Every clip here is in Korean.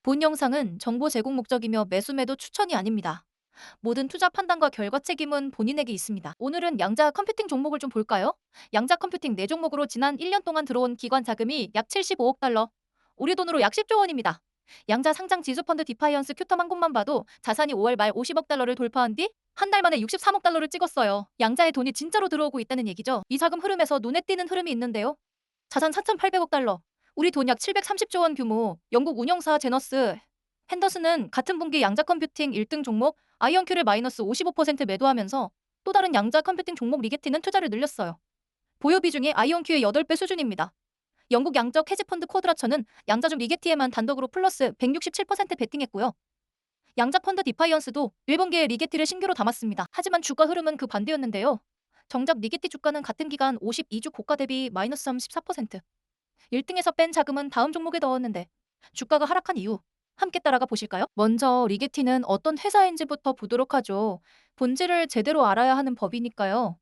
본 영상은 정보 제공 목적이며 매수 매도 추천이 아닙니다. 모든 투자 판단과 결과 책임은 본인에게 있습니다. 오늘은 양자 컴퓨팅 종목을 좀 볼까요? 양자 컴퓨팅 4종목으로 지난 1년 동안 들어온 기관 자금이 약 75억 달러, 우리 돈으로 약 10조 원입니다. 양자 상장 지수펀드 디파이언스 큐텀 한 곳만 봐도 자산이 5월 말 50억 달러를 돌파한 뒤 한 달 만에 63억 달러를 찍었어요. 양자의 돈이 진짜로 들어오고 있다는 얘기죠. 이 자금 흐름에서 눈에 띄는 흐름이 있는데요. 자산 4,800억 달러, 우리 돈 약 730조 원 규모, 영국 운영사 제너스 핸더슨은 같은 분기 양자 컴퓨팅 1등 종목 아이언큐를 마이너스 55% 매도하면서 또 다른 양자 컴퓨팅 종목 리게티는 투자를 늘렸어요. 보유 비중이 아이언큐의 8배 수준입니다. 영국 양적 헤지펀드 쿼드라처는 양자중 리게티에만 단독으로 플러스 167% 베팅했고요. 양자 펀드 디파이언스도 1분기에 리게티를 신규로 담았습니다. 하지만 주가 흐름은 그 반대였는데요. 정작 리게티 주가는 같은 기간 52주 고가 대비 마이너스 34%. 1등에서 뺀 자금은 다음 종목에 넣었는데 주가가 하락한 이유 함께 따라가 보실까요? 먼저 리게티는 어떤 회사인지부터 보도록 하죠. 본질을 제대로 알아야 하는 법이니까요.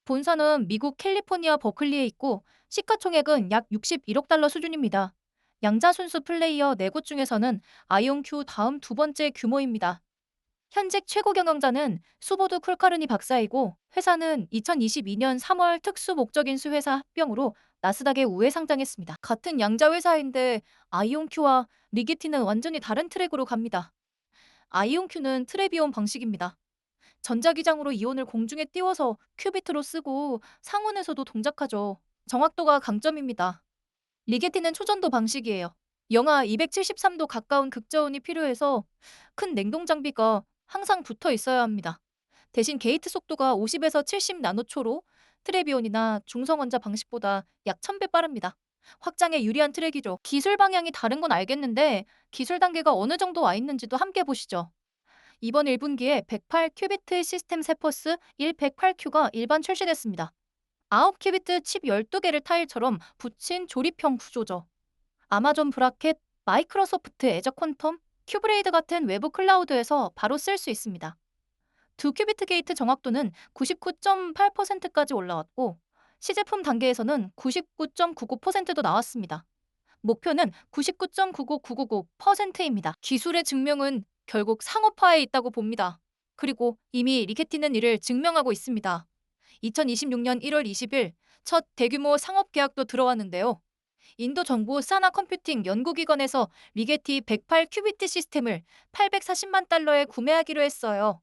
본사는 미국 캘리포니아 버클리에 있고 시가총액은 약 61억 달러 수준입니다. 양자순수 플레이어 4곳 중에서는 아이온큐 다음 두 번째 규모입니다. 현직 최고 경영자는 수보드 쿨카르니 박사이고 회사는 2022년 3월 특수 목적인 수회사 합병으로 나스닥에 우회 상장했습니다. 같은 양자 회사인데 아이온큐와 리게티는 완전히 다른 트랙으로 갑니다. 아이온큐는 트래비온 방식입니다. 전자기장으로 이온을 공중에 띄워서 큐비트로 쓰고 상온에서도 동작하죠. 정확도가 강점입니다. 리게티는 초전도 방식이에요. 영하 273도 가까운 극저온이 필요해서 큰 냉동 장비가 항상 붙어 있어야 합니다. 대신 게이트 속도가 50에서 70 나노초로 트래비온이나 중성원자 방식보다 약 1000배 빠릅니다. 확장에 유리한 트랙이죠. 기술 방향이 다른 건 알겠는데 기술 단계가 어느 정도 와 있는지도 함께 보시죠. 이번 1분기에 108 큐비트 시스템 세퍼스 108Q가 일반 출시됐습니다. 9큐비트 칩 12개를 타일처럼 붙인 조립형 구조죠. 아마존 브라켓, 마이크로소프트 애저 퀀텀, 큐브레이드 같은 외부 클라우드에서 바로 쓸 수 있습니다. 2큐비트 게이트 정확도는 99.8%까지 올라왔고 시제품 단계에서는 99.99%도 나왔습니다. 목표는 99.99999%입니다. 기술의 증명은 결국 상업화에 있다고 봅니다. 그리고 이미 리게티는 이를 증명하고 있습니다. 2026년 1월 20일 첫 대규모 상업 계약도 들어왔는데요. 인도 정부 사나 컴퓨팅 연구기관에서 리게티 108 큐비트 시스템을 840만 달러에 구매하기로 했어요.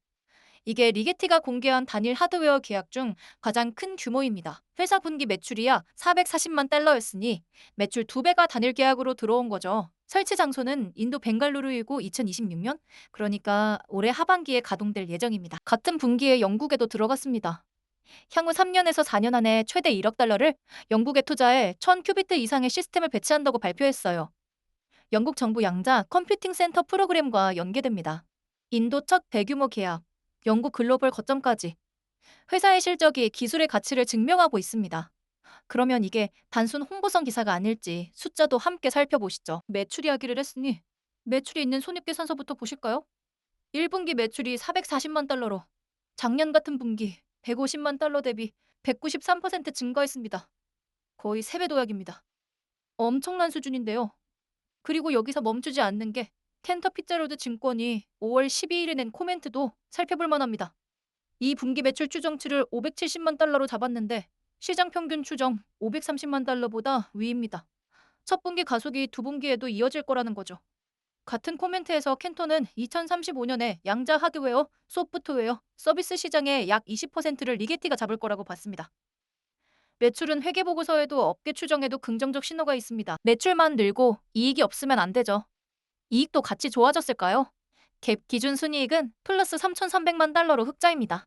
이게 리게티가 공개한 단일 하드웨어 계약 중 가장 큰 규모입니다. 회사 분기 매출이 약 440만 달러였으니 매출 2배가 단일 계약으로 들어온 거죠. 설치 장소는 인도 벵갈루루이고 2026년, 그러니까 올해 하반기에 가동될 예정입니다. 같은 분기에 영국에도 들어갔습니다. 향후 3년에서 4년 안에 최대 1억 달러를 영국에 투자해 1000큐비트 이상의 시스템을 배치한다고 발표했어요. 영국 정부 양자 컴퓨팅 센터 프로그램과 연계됩니다. 인도 첫 대규모 계약, 영국 글로벌 거점까지 회사의 실적이 기술의 가치를 증명하고 있습니다. 그러면 이게 단순 홍보성 기사가 아닐지 숫자도 함께 살펴보시죠. 매출 이야기를 했으니 매출이 있는 손익계산서부터 보실까요? 1분기 매출이 440만 달러로 작년 같은 분기 150만 달러 대비 193% 증가했습니다. 거의 3배 도약입니다. 엄청난 수준인데요. 그리고 여기서 멈추지 않는 게 캔터 피자로드 증권이 5월 12일에 낸 코멘트도 살펴볼 만합니다. 이 분기 매출 추정치를 570만 달러로 잡았는데 시장 평균 추정 530만 달러보다 위입니다. 첫 분기 가속이 두 분기에도 이어질 거라는 거죠. 같은 코멘트에서 캔터는 2035년에 양자 하드웨어, 소프트웨어, 서비스 시장의 약 20%를 리게티가 잡을 거라고 봤습니다. 매출은 회계보고서에도 업계 추정에도 긍정적 신호가 있습니다. 매출만 늘고 이익이 없으면 안 되죠. 이익도 같이 좋아졌을까요? 갭 기준 순이익은 플러스 3,300만 달러로 흑자입니다.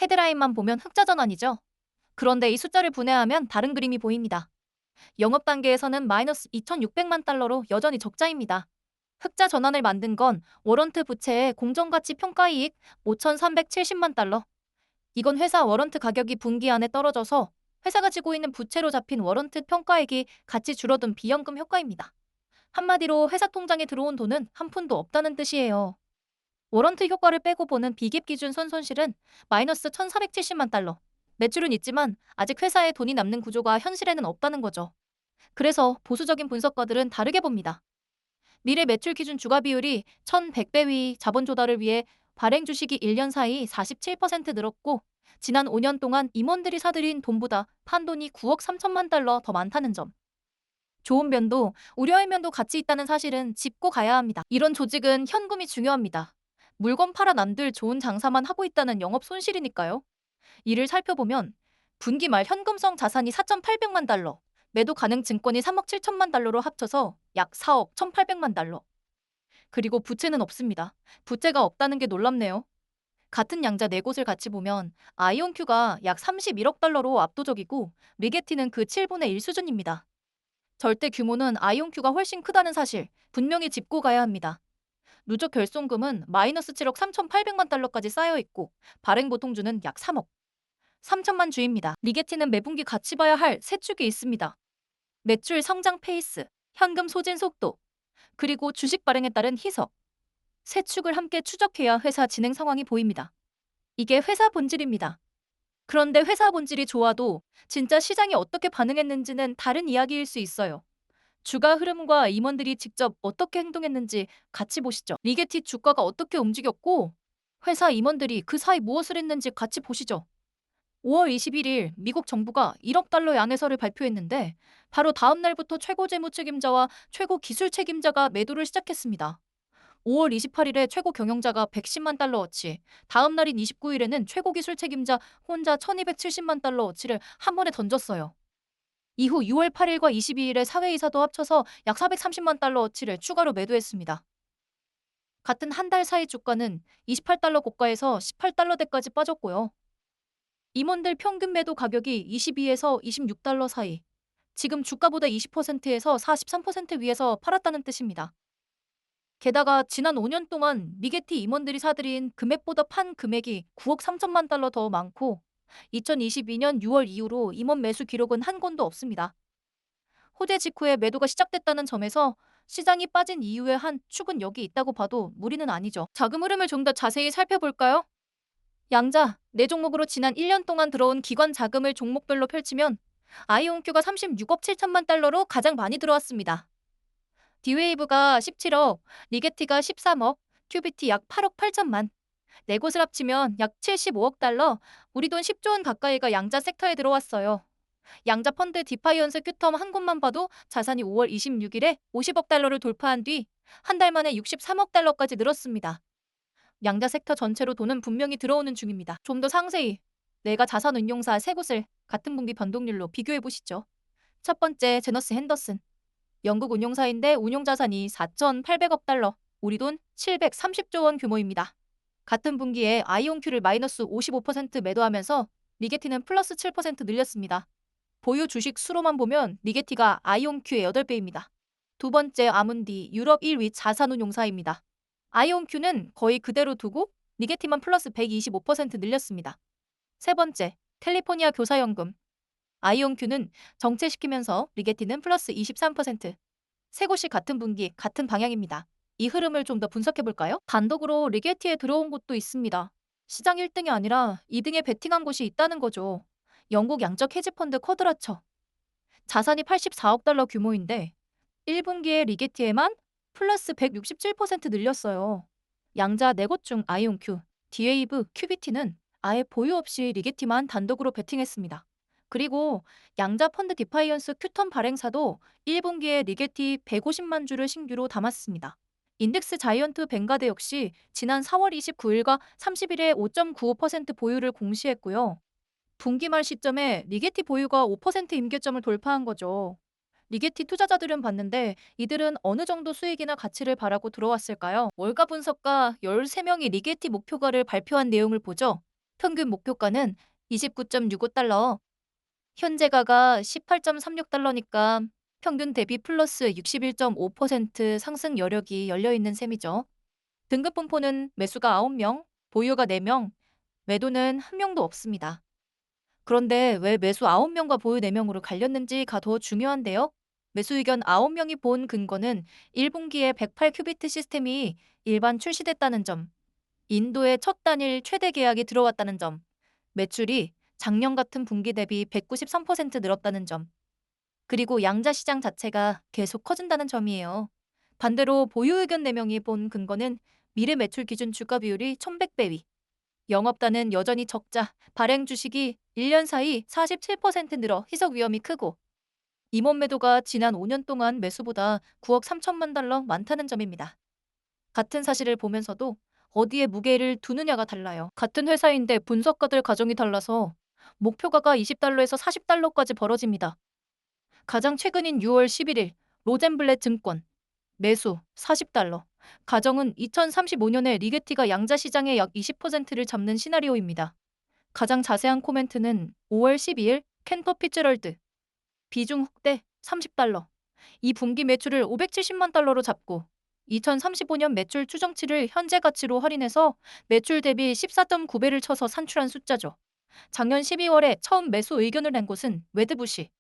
헤드라인만 보면 흑자 전환이죠. 그런데 이 숫자를 분해하면 다른 그림이 보입니다. 영업 단계에서는 마이너스 2,600만 달러로 여전히 적자입니다. 흑자 전환을 만든 건 워런트 부채의 공정가치 평가이익 5,370만 달러. 이건 회사 워런트 가격이 분기 안에 떨어져서 회사가 지고 있는 부채로 잡힌 워런트 평가액이 같이 줄어든 비연금 효과입니다. 한마디로 회사 통장에 들어온 돈은 한 푼도 없다는 뜻이에요. 워런트 효과를 빼고 보는 비갭 기준 손실은 마이너스 1,470만 달러. 매출은 있지만 아직 회사에 돈이 남는 구조가 현실에는 없다는 거죠. 그래서 보수적인 분석가들은 다르게 봅니다. 미래 매출 기준 주가 비율이 1100배 위 자본 조달을 위해 발행 주식이 1년 사이 47% 늘었고 지난 5년 동안 임원들이 사들인 돈보다 판 돈이 9억 3천만 달러 더 많다는 점. 좋은 면도 우려의 면도 같이 있다는 사실은 짚고 가야 합니다. 이런 조직은 현금이 중요합니다. 물건 팔아 남들 좋은 장사만 하고 있다는 영업 손실이니까요. 이를 살펴보면 분기 말 현금성 자산이 4,800만 달러, 매도 가능 증권이 3억 7천만 달러로 합쳐서 약 4억 1,800만 달러. 그리고 부채는 없습니다. 부채가 없다는 게 놀랍네요. 같은 양자 네 곳을 같이 보면 아이온큐가 약 31억 달러로 압도적이고 리게티는 그 7분의 1 수준입니다. 절대 규모는 아이온큐가 훨씬 크다는 사실 분명히 짚고 가야 합니다. 누적 결손금은 마이너스 7억 3,800만 달러까지 쌓여 있고 발행 보통주는 약 3억 3천만 주입니다. 리게티는 매분기 같이 봐야 할 세 축이 있습니다. 매출 성장 페이스, 현금 소진 속도, 그리고 주식 발행에 따른 희석. 세 축을 함께 추적해야 회사 진행 상황이 보입니다. 이게 회사 본질입니다. 그런데 회사 본질이 좋아도 진짜 시장이 어떻게 반응했는지는 다른 이야기일 수 있어요. 주가 흐름과 임원들이 직접 어떻게 행동했는지 같이 보시죠. 리게티 주가가 어떻게 움직였고 회사 임원들이 그 사이 무엇을 했는지 같이 보시죠. 5월 21일 미국 정부가 1억 달러의 안해서를 발표했는데 바로 다음 날부터 최고 재무 책임자와 최고 기술 책임자가 매도를 시작했습니다. 5월 28일에 최고 경영자가 110만 달러어치, 다음 날인 29일에는 최고 기술 책임자 혼자 1270만 달러어치를 한 번에 던졌어요. 이후 6월 8일과 22일에 사회이사도 합쳐서 약 430만 달러어치를 추가로 매도했습니다. 같은 한 달 사이 주가는 28달러 고가에서 18달러대까지 빠졌고요. 임원들 평균 매도 가격이 22에서 26달러 사이, 지금 주가보다 20%에서 43% 위에서 팔았다는 뜻입니다. 게다가 지난 5년 동안 리게티 임원들이 사들인 금액보다 판 금액이 9억 3천만 달러 더 많고 2022년 6월 이후로 임원 매수 기록은 한 건도 없습니다. 호재 직후에 매도가 시작됐다는 점에서 시장이 빠진 이유의 한 축은 여기 있다고 봐도 무리는 아니죠. 자금 흐름을 좀 더 자세히 살펴볼까요? 양자, 네 종목으로 지난 1년 동안 들어온 기관 자금을 종목별로 펼치면 아이온큐가 36억 7천만 달러로 가장 많이 들어왔습니다. 디웨이브가 17억, 리게티가 13억, 큐비티 약 8억 8천만. 네 곳을 합치면 약 75억 달러, 우리 돈 10조 원 가까이가 양자 섹터에 들어왔어요. 양자 펀드 디파이언스 큐텀 한 곳만 봐도 자산이 5월 26일에 50억 달러를 돌파한 뒤 한 달 만에 63억 달러까지 늘었습니다. 양자 섹터 전체로 돈은 분명히 들어오는 중입니다. 좀 더 상세히 내가 자산운용사 세 곳을 같은 분기 변동률로 비교해 보시죠. 첫 번째 제너스 핸더슨. 영국 운용사인데 운용자산이 4,800억 달러, 우리 돈 730조 원 규모입니다. 같은 분기에 아이온큐를 마이너스 55% 매도하면서 리게티는 플러스 7% 늘렸습니다. 보유 주식 수로만 보면 리게티가 아이온큐의 8배입니다. 두 번째 아문디, 유럽 1위 자산운용사입니다. 아이온큐는 거의 그대로 두고 리게티만 플러스 125% 늘렸습니다. 세 번째, 캘리포니아 교사연금. 아이온큐는 정체시키면서 리게티는 플러스 23%. 세 곳이 같은 분기, 같은 방향입니다. 이 흐름을 좀 더 분석해볼까요? 단독으로 리게티에 들어온 곳도 있습니다. 시장 1등이 아니라 2등에 베팅한 곳이 있다는 거죠. 영국 양적 헤지펀드 쿼드라처. 자산이 84억 달러 규모인데 1분기에 리게티에만 플러스 167% 늘렸어요. 양자 4곳 중 아이온큐, 디웨이브, 큐비티는 아예 보유 없이 리게티만 단독으로 베팅했습니다. 그리고 양자 펀드 디파이언스 큐턴 발행사도 1분기에 리게티 150만 주를 신규로 담았습니다. 인덱스 자이언트 뱅가드 역시 지난 4월 29일과 30일에 5.95% 보유를 공시했고요. 분기 말 시점에 리게티 보유가 5% 임계점을 돌파한 거죠. 리게티 투자자들은 봤는데 이들은 어느 정도 수익이나 가치를 바라고 들어왔을까요? 월가 분석가 13명이 리게티 목표가를 발표한 내용을 보죠. 평균 목표가는 29.65달러, 현재가가 18.36달러니까 평균 대비 플러스 61.5% 상승 여력이 열려있는 셈이죠. 등급 분포는 매수가 9명, 보유가 4명, 매도는 1명도 없습니다. 그런데 왜 매수 9명과 보유 4명으로 갈렸는지가 더 중요한데요. 매수 의견 9명이 본 근거는 1분기에 108큐비트 시스템이 일반 출시됐다는 점, 인도의 첫 단일 최대 계약이 들어왔다는 점, 매출이 작년 같은 분기 대비 193% 늘었다는 점, 그리고 양자 시장 자체가 계속 커진다는 점이에요. 반대로 보유 의견 4명이 본 근거는 미래 매출 기준 주가 비율이 1100배 위, 영업단은 여전히 적자, 발행 주식이 1년 사이 47% 늘어 희석 위험이 크고 임원 매도가 지난 5년 동안 매수보다 9억 3천만 달러 많다는 점입니다. 같은 사실을 보면서도 어디에 무게를 두느냐가 달라요. 같은 회사인데 분석가들 가정이 달라서 목표가가 20달러에서 40달러까지 벌어집니다. 가장 최근인 6월 11일 로젠블렛 증권 매수 40달러. 가정은 2035년에 리게티가 양자 시장의 약 20%를 잡는 시나리오입니다. 가장 자세한 코멘트는 5월 12일 캔터 피츠럴드 비중 확대 30달러. 이 분기 매출을 570만 달러로 잡고 2035년 매출 추정치를 현재 가치로 할인해서 매출 대비 14.9배를 쳐서 산출한 숫자죠. 작년 12월에 처음 매수 의견을 낸 곳은 웨드부시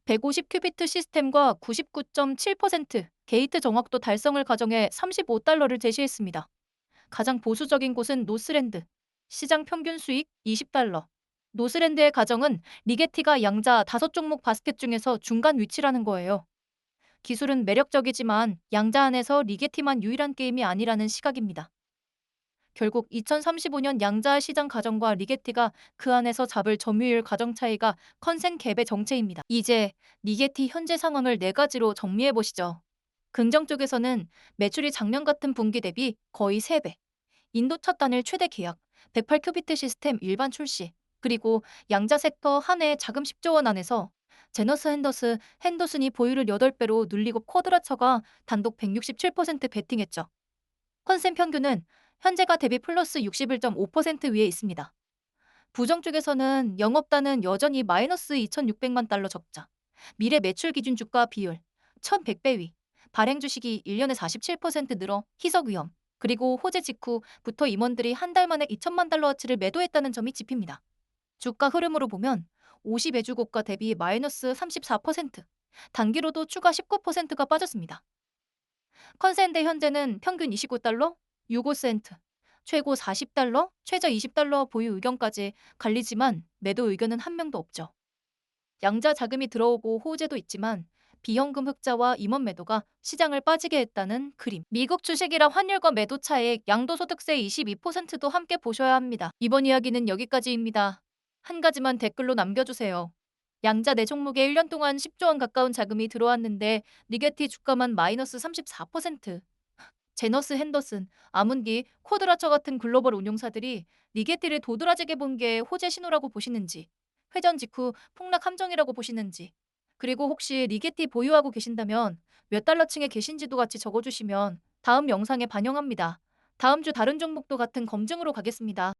150 큐비트 시스템과 99.7% 게이트 정확도 달성을 가정해 35달러를 제시했습니다. 가장 보수적인 곳은 노스랜드. 시장 평균 수익 20달러. 노스랜드의 가정은 리게티가 양자 5종목 바스켓 중에서 중간 위치라는 거예요. 기술은 매력적이지만 양자 안에서 리게티만 유일한 게임이 아니라는 시각입니다. 결국 2035년 양자 시장 가정과 리게티가 그 안에서 잡을 점유율 가정 차이가 컨센 갭의 정체입니다. 이제 리게티 현재 상황을 4가지로 정리해 보시죠. 긍정 쪽에서는 매출이 작년 같은 분기 대비 거의 3배, 인도 첫 단일 최대 계약, 108 큐비트 시스템 일반 출시, 그리고 양자 섹터 한 해 자금 10조 원 안에서 제너스 핸더슨이 보유를 8배로 눌리고 쿼드라처가 단독 167% 베팅했죠. 컨센 평균은 현재가 대비 플러스 61.5% 위에 있습니다. 부정 쪽에서는 영업단은 여전히 마이너스 2,600만 달러 적자, 미래 매출 기준 주가 비율 1,100배 위, 발행 주식이 1년에 47% 늘어 희석 위험, 그리고 호재 직후부터 임원들이 한 달 만에 2천만 달러어치를 매도했다는 점이 짚힙니다. 주가 흐름으로 보면 50애주 고가 대비 마이너스 34%, 단기로도 추가 19%가 빠졌습니다. 컨센데 현재는 평균 29달러, 65센트, 최고 40달러, 최저 20달러 보유 의견까지 갈리지만 매도 의견은 한 명도 없죠. 양자 자금이 들어오고 호재도 있지만 비현금 흑자와 임원 매도가 시장을 빠지게 했다는 그림. 미국 주식이라 환율과 매도 차액, 양도소득세 22%도 함께 보셔야 합니다. 이번 이야기는 여기까지입니다. 한 가지만 댓글로 남겨주세요. 양자 4종목에 1년 동안 10조 원 가까운 자금이 들어왔는데 리게티 주가만 마이너스 34%. 제너스 핸더슨, 아문디, 코드라처 같은 글로벌 운용사들이 리게티를 도드라지게 본 게 호재 신호라고 보시는지, 회전 직후 폭락 함정이라고 보시는지, 그리고 혹시 리게티 보유하고 계신다면 몇 달러층에 계신지도 같이 적어주시면 다음 영상에 반영합니다. 다음 주 다른 종목도 같은 검증으로 가겠습니다.